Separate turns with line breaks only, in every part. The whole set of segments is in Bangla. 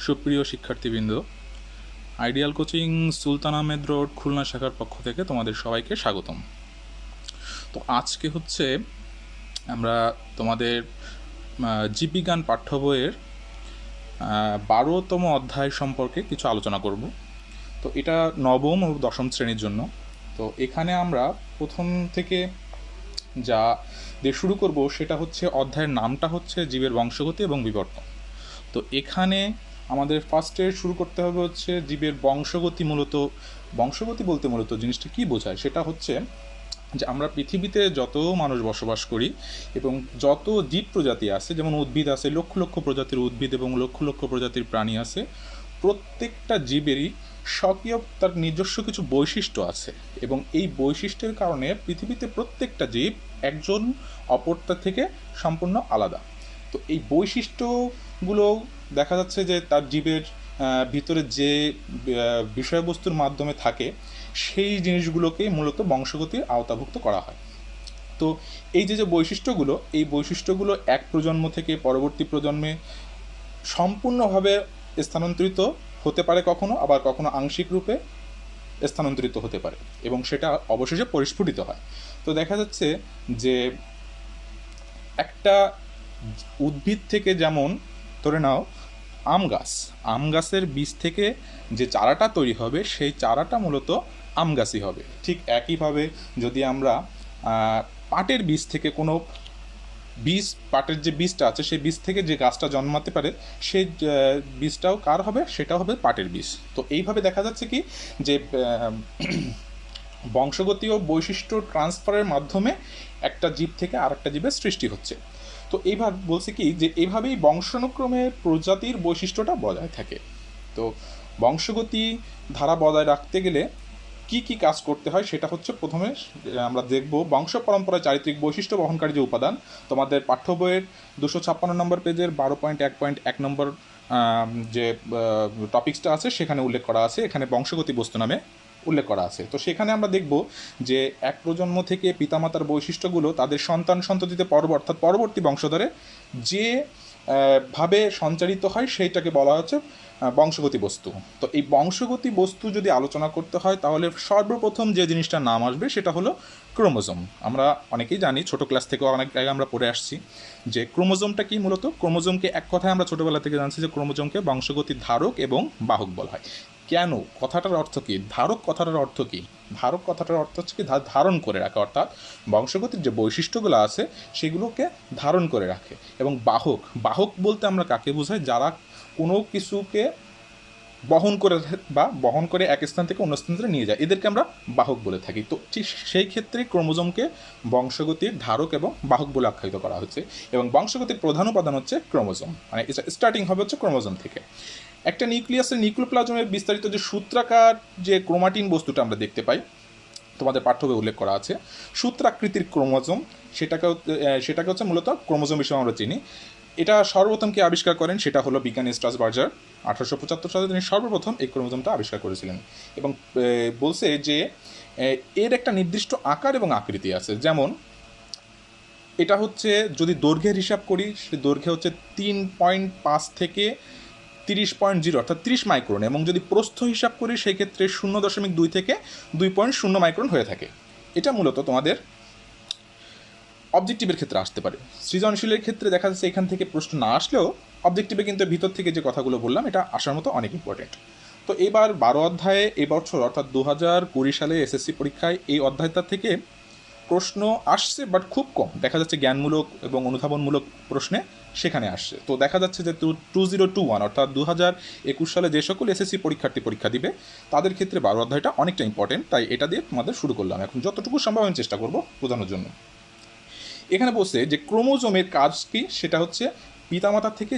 সুপ্রিয় শিক্ষার্থীবৃন্দ, আইডিয়াল কোচিং সুলতান আহমেদ রোড খুলনা শাখার পক্ষ থেকে তোমাদের সবাইকে স্বাগতম। তো আজকে হচ্ছে আমরা তোমাদের জীববিজ্ঞান পাঠ্য বইয়ের 12তম অধ্যায় সম্পর্কে কিছু আলোচনা করব। তো এটা নবম ও দশম শ্রেণীর জন্য। তো এখানে আমরা প্রথম থেকে যা দিয়ে শুরু করব সেটা হচ্ছে অধ্যায়ের নামটা হচ্ছে জীবের বংশগতি এবং বিবর্তন। তো এখানে আমাদের ফার্স্টে শুরু করতে হবে হচ্ছে জীবের বংশগতি। বংশগতি বলতে মূলত জিনিসটা কী বোঝায় সেটা হচ্ছে যে আমরা পৃথিবীতে যত মানুষ বসবাস করি এবং যত জীব প্রজাতি আছে, যেমন উদ্ভিদ আছে, লক্ষ লক্ষ প্রজাতির উদ্ভিদ এবং লক্ষ লক্ষ প্রজাতির প্রাণী আছে, প্রত্যেকটা জীবেরই স্বকীয় তার নিজস্ব কিছু বৈশিষ্ট্য আছে এবং এই বৈশিষ্ট্যের কারণে পৃথিবীতে প্রত্যেকটা জীব একজন অপরটা থেকে সম্পূর্ণ আলাদা। তো এই বৈশিষ্ট্যগুলো দেখা যাচ্ছে যে তার জীবের ভিতরে যে বিষয়বস্তুর মাধ্যমে থাকে সেই জিনিসগুলোকেই মূলত বংশগতির আওতাভুক্ত করা হয়। তো এই যে বৈশিষ্ট্যগুলো, এই বৈশিষ্ট্যগুলো এক প্রজন্ম থেকে পরবর্তী প্রজন্মে সম্পূর্ণভাবে স্থানান্তরিত হতে পারে, কখনো আবার কখনো আংশিক রূপে স্থানান্তরিত হতে পারে এবং সেটা অবশেষে পরিস্ফুটিত হয়। তো দেখা যাচ্ছে যে একটা উদ্ভিদ থেকে, যেমন ধরে নাও আম গাছের বীজ থেকে যে চারাটা তৈরি হবে সেই চারাটা মূলত আম গাছই হবে। ঠিক একইভাবে যদি আমরা পাটের বীজ থেকে কোনো পাটের যে বীজটা আছে সেই বীজ থেকে যে গাছটা জন্মাতে পারে সেই বীজটাও কার হবে, সেটা হবে পাটের বীজ। তো এইভাবে দেখা যাচ্ছে কি যে বংশগতি ও বৈশিষ্ট্য ট্রান্সফারের মাধ্যমে একটা জীব থেকে আরেকটা জীবের সৃষ্টি হচ্ছে। তো এইভাবে বলছে কি যে এইভাবেই বংশানুক্রমে প্রজাতির বৈশিষ্ট্যটা বজায় থাকে। তো বংশগতি ধারা বজায় রাখতে গেলে কি কি কাজ করতে হয় সেটা হচ্ছে প্রথমে আমরা দেখব বংশ পরম্পরায় চারিত্রিক বৈশিষ্ট্য বহনকারী যে উপাদান। তোমাদের পাঠ্য বইয়ের 256 নম্বর পেজের 12.1.1 নম্বর যে টপিক্সটা আছে সেখানে উল্লেখ করা আছে, এখানে বংশগতি বস্তু নামে উল্লেখ করা আছে। তো সেখানে আমরা দেখব যে এক প্রজন্ম থেকে পিতামাতার বৈশিষ্ট্যগুলো তাদের সন্ততিতে অর্থাৎ পরবর্তী বংশধরে যে ভাবে সঞ্চারিত হয় সেইটাকে বলা হচ্ছে বংশগতি বস্তু। তো এই বংশগতি বস্তু যদি আলোচনা করতে হয় তাহলে সর্বপ্রথম যে জিনিসটার নাম আসবে সেটা হলো ক্রোমোজোম। আমরা অনেকেই জানি, ছোট ক্লাস থেকে অনেক জায়গায় আমরা পড়ে আসছি যে ক্রোমোজোমটা কি। মূলত ক্রোমোজোমকে এক কথায় আমরা ছোটোবেলা থেকে জানছি যে ক্রোমোজোমকে বংশগতির ধারক এবং বাহক বলা হয়। কেন, কথাটার অর্থ কী? ধারক কথাটার অর্থ কী? ধারক কথাটার অর্থ হচ্ছে কি ধারণ করে রাখে, অর্থাৎ বংশগতির যে বৈশিষ্ট্যগুলো আছে সেগুলোকে ধারণ করে রাখে। এবং বাহক বলতে আমরা কাকে বোঝাই? যারা কোনো কিছুকে বহন করে এক স্থান থেকে অন্য স্থানে নিয়ে যায়, এদেরকে আমরা বাহক বলে থাকি। তো ঠিক সেই ক্ষেত্রে ক্রোমোজোমকে বংশগতির ধারক এবং বাহক বলে আখ্যায়িত করা হচ্ছে। এবং বংশগতির প্রধান উপাদান হচ্ছে ক্রোমোজোম, মানে স্টার্টিং হবে হচ্ছে ক্রোমোজোম থেকে। একটা নিউক্লিয়াসের নিউক্লিওপ্লাজমের বিস্তারিত যে সূত্রাকার যে ক্রোমাটিন বস্তুটা আমরা দেখতে পাই, তোমাদের পাঠ্য বইয়ে উল্লেখ করা আছে সূত্রাকৃতির ক্রোমোজোম, সেটাকে হচ্ছে মূলত ক্রোমোজোম হিসেবে আমরা চিনি। এটা সর্বপ্রথম কে আবিষ্কার করেন সেটা হলো বিজ্ঞানী স্ট্রাসবার্জার। 1875 সালে তিনি সর্বপ্রথম এই ক্রোমোজোমটা আবিষ্কার করেছিলেন এবং বলছে যে এর একটা নির্দিষ্ট আকার এবং আকৃতি আছে। যেমন এটা হচ্ছে যদি দৈর্ঘ্যের হিসাব করি, সে দৈর্ঘ্য হচ্ছে 3.5 থেকে 30.0 অর্থাৎ 30 মাইক্রন, এবং যদি প্রস্থ হিসাব করি সেই ক্ষেত্রে 0.2 থেকে 2.0 মাইক্রন হয়ে থাকে। এটা মূলত তোমাদের অবজেক্টিভের ক্ষেত্রে আসতে পারে। সৃজনশীলের ক্ষেত্রে দেখা যাচ্ছে এখান থেকে প্রশ্ন না আসলেও অবজেক্টিভে কিন্তু ভিতর থেকে যে কথাগুলো বললাম এটা আসার মতো অনেক ইম্পর্টেন্ট। তো এবার 12 অধ্যায়ে এবছর অর্থাৎ 2020 সালে এসএসসি পরীক্ষায় এই অধ্যায়টা থেকে প্রশ্ন আসছে, বাট খুব কম। দেখা যাচ্ছে জ্ঞানমূলক এবং অনুধাবনমূলক প্রশ্নে সেখানে আসছে। তো দেখা যাচ্ছে যে 2021 অর্থাৎ 2021 সালে যে সকল এসএসসি পরীক্ষার্থী পরীক্ষা দিবে তাদের ক্ষেত্রে 12 অধ্যায়টা অনেকটা ইম্পর্টেন্ট। তাই এটা দিয়ে তোমাদের শুরু করলাম। এখন যতটুকু সম্ভব আমি চেষ্টা করব বোঝানোর জন্য। এখানে বলছে যে ক্রোমোজোমের কাজ কি, সেটা হচ্ছে পিতামাতার থেকে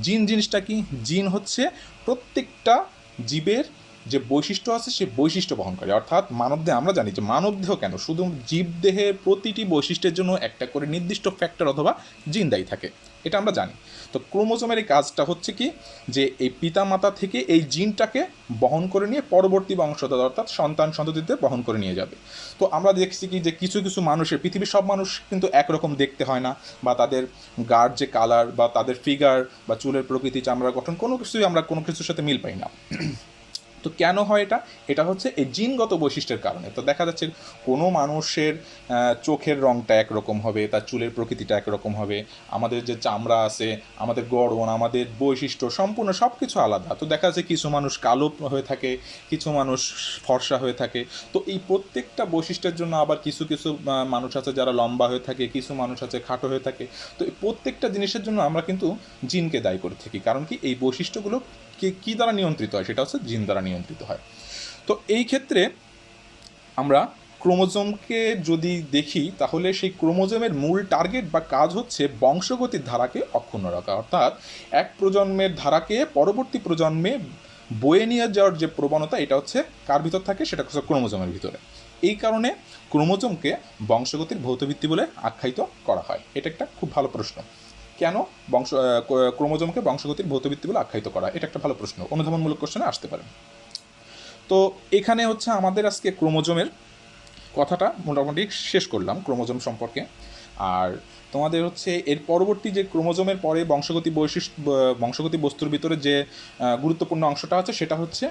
জিন জিনিসটা কি? জিন হচ্ছে প্রত্যেকটা জীবের যে বৈশিষ্ট্য আছে সে বৈশিষ্ট্য বহন করে। অর্থাৎ মানবদেহে আমরা জানি যে মানবদেহ কেন, শুধু জীবদেহের প্রতিটি বৈশিষ্ট্যের জন্য একটা করে নির্দিষ্ট ফ্যাক্টর অথবা জিন দায়ী থাকে। এটা আমরা জানি। তো ক্রোমোজোমের এই কাজটা হচ্ছে কি, যে এই পিতামাতা থেকে এই জিনটাকে বহন করে নিয়ে পরবর্তী বংশধর অর্থাৎ সন্তান সন্ততিতে বহন করে নিয়ে যাবে। তো আমরা দেখছি কি যে কিছু কিছু মানুষের, পৃথিবীর সব মানুষ কিন্তু একরকম দেখতে হয় না, বা তাদের গার যে কালার বা তাদের ফিগার বা চুলের প্রকৃতি, চামড়ার গঠন, কোনো কিছুই আমরা কোনো কিছুর সাথে মিল পাই না। তো কেন হয় এটা? এটা হচ্ছে এই জিনগত বৈশিষ্ট্যের কারণে। তো দেখা যাচ্ছে কোনো মানুষের চোখের রঙটা একরকম হবে, তার চুলের প্রকৃতিটা একরকম হবে, আমাদের যে চামড়া আছে, আমাদের গড়ন, আমাদের বৈশিষ্ট্য সম্পূর্ণ সব কিছু আলাদা। তো দেখা যাচ্ছে কিছু মানুষ কালো হয়ে থাকে, কিছু মানুষ ফর্সা হয়ে থাকে। তো এই প্রত্যেকটা বৈশিষ্ট্যের জন্য আবার কিছু কিছু মানুষ আছে যারা লম্বা হয়ে থাকে, কিছু মানুষ আছে খাটো হয়ে থাকে। তো এই প্রত্যেকটা জিনিসের জন্য আমরা কিন্তু জিনকে দায়ী করে থাকি। কারণ কি, এই বৈশিষ্ট্যগুলো কী দ্বারা নিয়ন্ত্রিত হয়? সেটা হচ্ছে জিন দ্বারা নিয়ন্ত্রিত হয়। তো এই ক্ষেত্রে আমরা ক্রোমোজোমকে যদি দেখি, তাহলে সেই ক্রোমোজোমের মূল টার্গেট বা কাজ হচ্ছে বংশগতির ধারাকে অক্ষুণ্ণ রাখা, অর্থাৎ এক প্রজন্মের ধারাকে পরবর্তী প্রজন্মে বয়ে নিয়ে যাওয়ার যে প্রবণতা, এটা হচ্ছে কার ভিতর থাকে? সেটা হচ্ছে ক্রোমোজোমের ভিতরে। এই কারণে ক্রোমোজোমকে বংশগতির ভৌতভিত্তি বলে আখ্যায়িত করা হয়। এটা একটা খুব ভালো প্রশ্ন, কেন ক্রোমোজোমকে বংশগতির ভৌতভিত্তি বলে আখ্যায়িত করা? এটা একটা ভালো প্রশ্ন, অনুধাবনমূলক কোশ্চেনে আসতে পারে। তো এখানে হচ্ছে আমাদের আজকে ক্রোমোজোমের কথাটা মোটামুটি শেষ করলাম ক্রোমোজোম সম্পর্কে। আর তোমাদের হচ্ছে এর পরবর্তী যে ক্রোমোজোমের পরে বংশগতি বস্তুর ভিতরে যে গুরুত্বপূর্ণ অংশটা আছে, সেটা হচ্ছে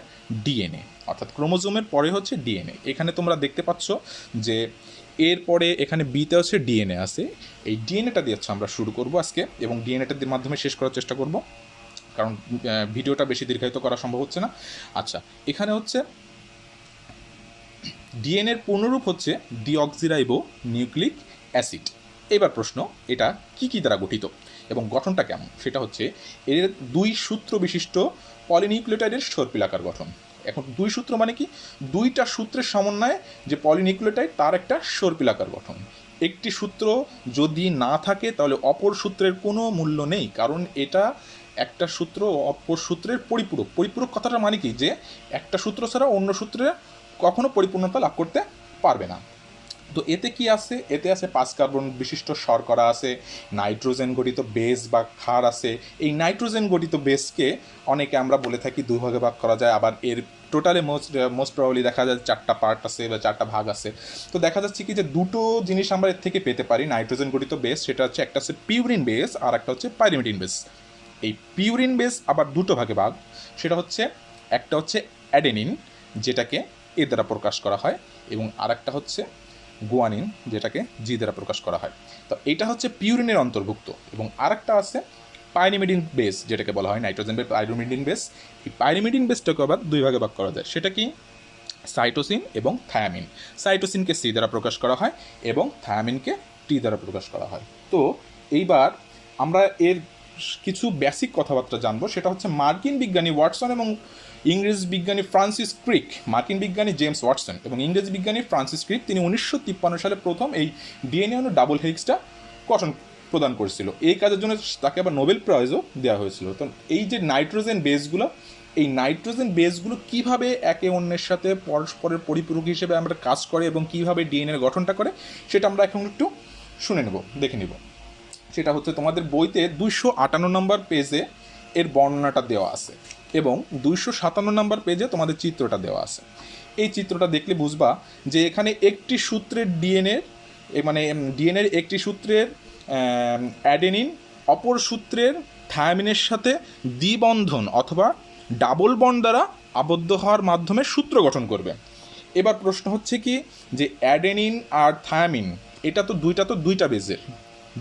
ডিএনএ। অর্থাৎ ক্রোমোজোমের পরে হচ্ছে ডিএনএ। এখানে তোমরা দেখতে পাচ্ছ যে এরপরে এখানে বিতে হচ্ছে ডিএনএ আছে। এই ডিএনএটা দিয়ে হচ্ছে আমরা শুরু করব আজকে, এবং ডিএনএটার মাধ্যমে শেষ করার চেষ্টা করব, কারণ ভিডিওটা বেশি দীর্ঘায়িত করা সম্ভব হচ্ছে না। আচ্ছা, এখানে হচ্ছে ডিএনএর পূর্ণরূপ হচ্ছে ডিঅক্সিরাইবো নিউক্লিক অ্যাসিড। এবার প্রশ্ন, এটা কি কি দ্বারা গঠিত এবং গঠনটা কেমন? সেটা হচ্ছে এর দুই সূত্র বিশিষ্ট পলিনিউক্লিওটাইডের সর্পিলাকার গঠন। এখন দুই সূত্র মানে কি? দুইটা সূত্রের সমন্বয়ে যে পলিনিউক্লিওটাইড, তার একটা সর্পিলাকার গঠন। একটি সূত্র যদি না থাকে তাহলে অপর সূত্রের কোনো মূল্য নেই, কারণ এটা একটা সূত্র অপর সূত্রের পরিপূরক। পরিপূরক কথাটা মানে কি, যে একটা সূত্র ছাড়া অন্য সূত্রে কখনো পরিপূর্ণতা লাভ করতে পারবে না। তো এতে কি আছে? এতে আছে 5 কার্বন বিশিষ্ট শর্করা আছে, নাইট্রোজেন গঠিত বেস বা ক্ষার আছে। এই নাইট্রোজেন গঠিত বেসকে অনেকে আমরা বলে থাকি 2 ভাগে ভাগ করা যায়, আবার এর টোটালে মোস্ট প্রবাবলি দেখা যায় 4টা পার্ট আছে বা 4টা ভাগ আছে। তো দেখা যাচ্ছে কি যে দুটো জিনিস আমরা এর থেকে পেতে পারি নাইট্রোজেন গঠিত বেস, সেটা হচ্ছে একটা হচ্ছে পিউরিন বেস আর একটা হচ্ছে পাইরিমিডিন বেস। এই পিউরিন বেস আবার দুটো ভাগে ভাগ, সেটা হচ্ছে একটা হচ্ছে অ্যাডেনিন, যেটাকে এ দ্বারা প্রকাশ করা হয়, এবং আরেকটা হচ্ছে গুয়ানিন, যেটাকে জি দ্বারা প্রকাশ করা হয়। তো এটা হচ্ছে পিউরিনের অন্তর্ভুক্ত। এবং আরেকটা আছে পাইরিমিডিন বেস, যেটাকে বলা হয় নাইট্রোজেন বেস পাইরিমিডিন বেস। এই পাইরিমিডিন বেসটাকে আবার 2 ভাগে ভাগ করা যায়, সেটা কি? সাইটোসিন এবং থায়ামিন। সাইটোসিনকে সি দ্বারা প্রকাশ করা হয় এবং থায়ামিনকে টি দ্বারা প্রকাশ করা হয়। তো এইবার আমরা এর কিছু বেসিক কথাবার্তা জানবো, সেটা হচ্ছে মার্কিন বিজ্ঞানী ওয়াটসন এবং ইংরেজ বিজ্ঞানী ফ্রান্সিস ক্রিক, মার্কিন বিজ্ঞানী জেমস ওয়াটসন এবং ইংরেজ বিজ্ঞানী ফ্রান্সিস ক্রিক, তিনি 1953 সালে প্রথম এই ডিএনএ অণু ডাবল হেলিক্সটা গঠন প্রদান করেছিল। এই কাজের জন্য তাকে আবার নোবেল প্রাইজও দেওয়া হয়েছিল। তো এই যে নাইট্রোজেন বেসগুলো, এই নাইট্রোজেন বেসগুলো কীভাবে একে অন্যের সাথে পরস্পরের পরিপূরক হিসেবে আমরা কাজ করে এবং কীভাবে ডিএনএর গঠনটা করে, সেটা আমরা এখন একটু শুনে নেব, দেখে নেব। সেটা হচ্ছে তোমাদের বইতে 258 নম্বর পেজে এর বর্ণনাটা দেওয়া আছে, এবং 257 নম্বর পেজে তোমাদের চিত্রটা দেওয়া আছে। এই চিত্রটা দেখলে বুঝবা যে এখানে একটি সূত্রের ডিএনএর, মানে ডিএনএর একটি সূত্রের অ্যাডেনিন অপর সূত্রের থায়ামিনের সাথে দ্বিবন্ধন অথবা ডাবল বন্ড দ্বারা আবদ্ধ হওয়ার মাধ্যমে সূত্র গঠন করবে। এবার প্রশ্ন হচ্ছে কি, যে অ্যাডেনিন আর থায়ামিন এটা তো দুইটা বেজের,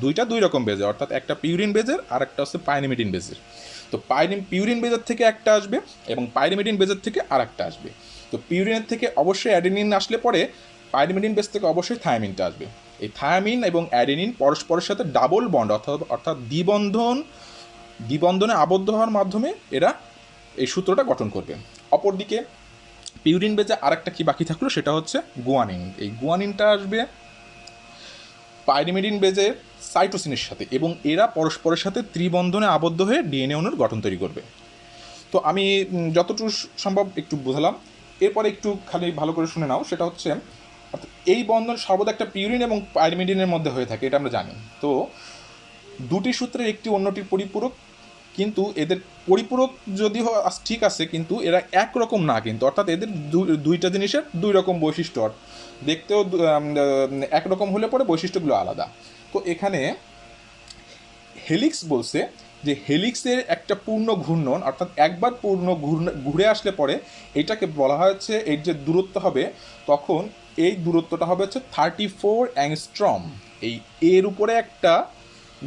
দুই রকম বেজের, অর্থাৎ একটা পিউরিন বেজের আর একটা হচ্ছে পাইরিমিডিন বেজের। তো পিউরিন বেজের থেকে একটা আসবে এবং পাইরিমিডিন বেজের থেকে আর একটা আসবে। তো পিউরিনের থেকে অবশ্যই অ্যাডেনিন আসলে পরে পাইরিমিডিন বেজ থেকে অবশ্যই থায়ামিনটা আসবে। এই থায়ামিন এবং অ্যাডেনিন পরস্পরের সাথে ডাবল বন্ড অর্থাৎ দ্বিবন্ধনে আবদ্ধ হওয়ার মাধ্যমে এরা এই সূত্রটা গঠন করবে। অপরদিকে পিউরিন বেজে আরেকটা কি বাকি থাকলো, সেটা হচ্ছে গুয়ানিন। এই গুয়ানিনটা আসবে পাইরিমিডিন বেজের সাইটোসিনের সাথে, এবং এরা পরস্পরের সাথে ত্রিবন্ধনে আবদ্ধ হয়ে ডিএনএ অণুর গঠন তৈরি করবে। তো আমি যতটুকু সম্ভব একটু বোঝালাম, এরপরে একটু খালি ভালো করে শুনে নাও। সেটা হচ্ছে এই বন্ধন সর্বদা একটা পিউরিন এবং পাইরিমিডিনের মধ্যে হয়ে থাকে, এটা আমরা জানি। তো দুটি সূত্রের একটি অন্যটির পরিপূরক, কিন্তু এদের পরিপূরক যদিও ঠিক আছে, কিন্তু এরা একরকম না, কিন্তু অর্থাৎ এদের দুইটা জিনিসের দুই রকম বৈশিষ্ট্য, দেখতেও একরকম হলে পরে বৈশিষ্ট্যগুলো আলাদা। তো এখানে হেলিক্স বলছে যে হেলিক্সের একটা পূর্ণ ঘূর্ণন, অর্থাৎ একবার পূর্ণ ঘুরে আসলে পরে এটাকে বলা হচ্ছে, এর যে দূরত্ব হবে তখন এই দূরত্বটা হবে হচ্ছে 34 অ্যাংস্ট্রম। এই এর উপরে একটা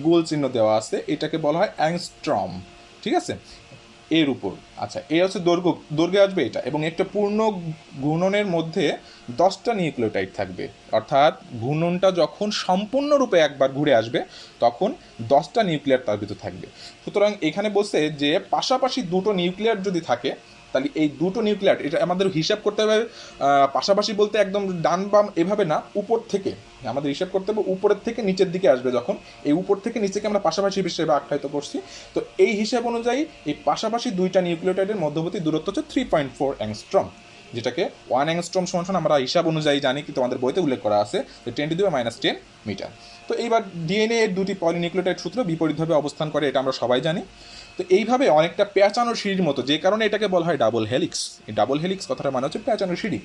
গোল চিহ্ন দেওয়া আছে, এটাকে বলা হয় অ্যাংস্ট্রম, ঠিক আছে, এর উপর। আচ্ছা, এ হচ্ছে দৈর্ঘ্যে আসবে এটা, এবং একটা পূর্ণ ঘূর্ণনের মধ্যে 10টা নিউক্লিওটাইড থাকবে, অর্থাৎ ঘূর্ণনটা যখন সম্পূর্ণরূপে একবার ঘুরে আসবে তখন 10টা নিউক্লিয়ার তার ভিতর থাকবে। সুতরাং এখানে বলছে যে পাশাপাশি দুটো নিউক্লিয়ার যদি থাকে, তাহলে এই দুটো নিউক্লিয়ার, এটা আমাদের হিসাব করতে হবে পাশাপাশি বলতে একদম ডান বাম এভাবে না, উপর থেকে আমাদের হিসাব করতে হবে, উপরের থেকে নিচের দিকে আসবে যখন, এই উপর থেকে নিচেকে আমরা পাশাপাশি হিসেবে আখ্যায়িত করছি। তো এই হিসাব অনুযায়ী এই পাশাপাশি দুইটা নিউক্লিওটাইডের মধ্যবর্তী দূরত্ব হচ্ছে 3.4 অ্যাংস্ট্রম, যেটাকে 1 অ্যাংস্ট্রম সমান আমরা হিসাব অনুযায়ী জানি, কিন্তু আমাদের বইতে উল্লেখ করা আছে 10⁻⁻10 মিটার। তো এইবার ডিএনএ এর দুটি পলিনিউক্লিওটাইড সূত্র বিপরীতভাবে অবস্থান করে, এটা আমরা সবাই জানি। তো এইভাবে অনেকটা পেঁচানো সিঁড়ির মতো, যে কারণে এটাকে বলা হয় ডাবল হেলিক্স। এই ডাবল হেলিক্স কথাটা মানে হচ্ছে পেঁচানো সিঁড়ি।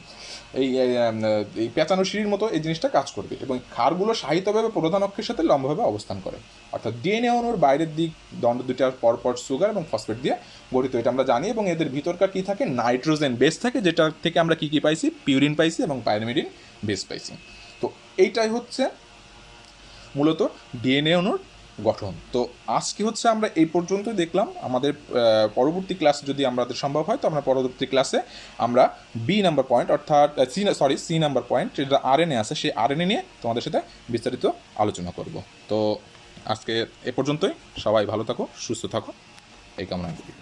এই পেঁচানো সিঁড়ির মতো এই জিনিসটা কাজ করবে, এবং ক্ষারগুলো সাহিত্যভাবে প্রধান অক্ষের সাথে লম্বভাবে অবস্থান করে, অর্থাৎ ডিএনএ অণুর বাইরের দিক দণ্ড দুইটার পরপর সুগার এবং ফসফেট দিয়ে গঠিত, এটা আমরা জানি। এবং এদের ভিতরকার কী থাকে, নাইট্রোজেন বেস থাকে, যেটা থেকে আমরা কী কী পাইছি, পিউরিন পাইছি এবং পাইরিমিডিন বেস পাইছি। তো এইটাই হচ্ছে মূলত ডিএনএ অণুর গঠন। তো আজকে হচ্ছে আমরা এই পর্যন্তই দেখলাম। আমাদের পরবর্তী ক্লাস যদি আমাদের সম্ভব হয়, তো আমরা পরবর্তী ক্লাসে আমরা বি নাম্বার পয়েন্ট, অর্থাৎ সি নাম্বার পয়েন্ট, যেটা আরএনএ আছে, সেই আরএনএ নিয়ে তোমাদের সাথে বিস্তারিত আলোচনা করব। তো আজকে এ পর্যন্তই, সবাই ভালো থাকো, সুস্থ থাকো, এই কামনা করি।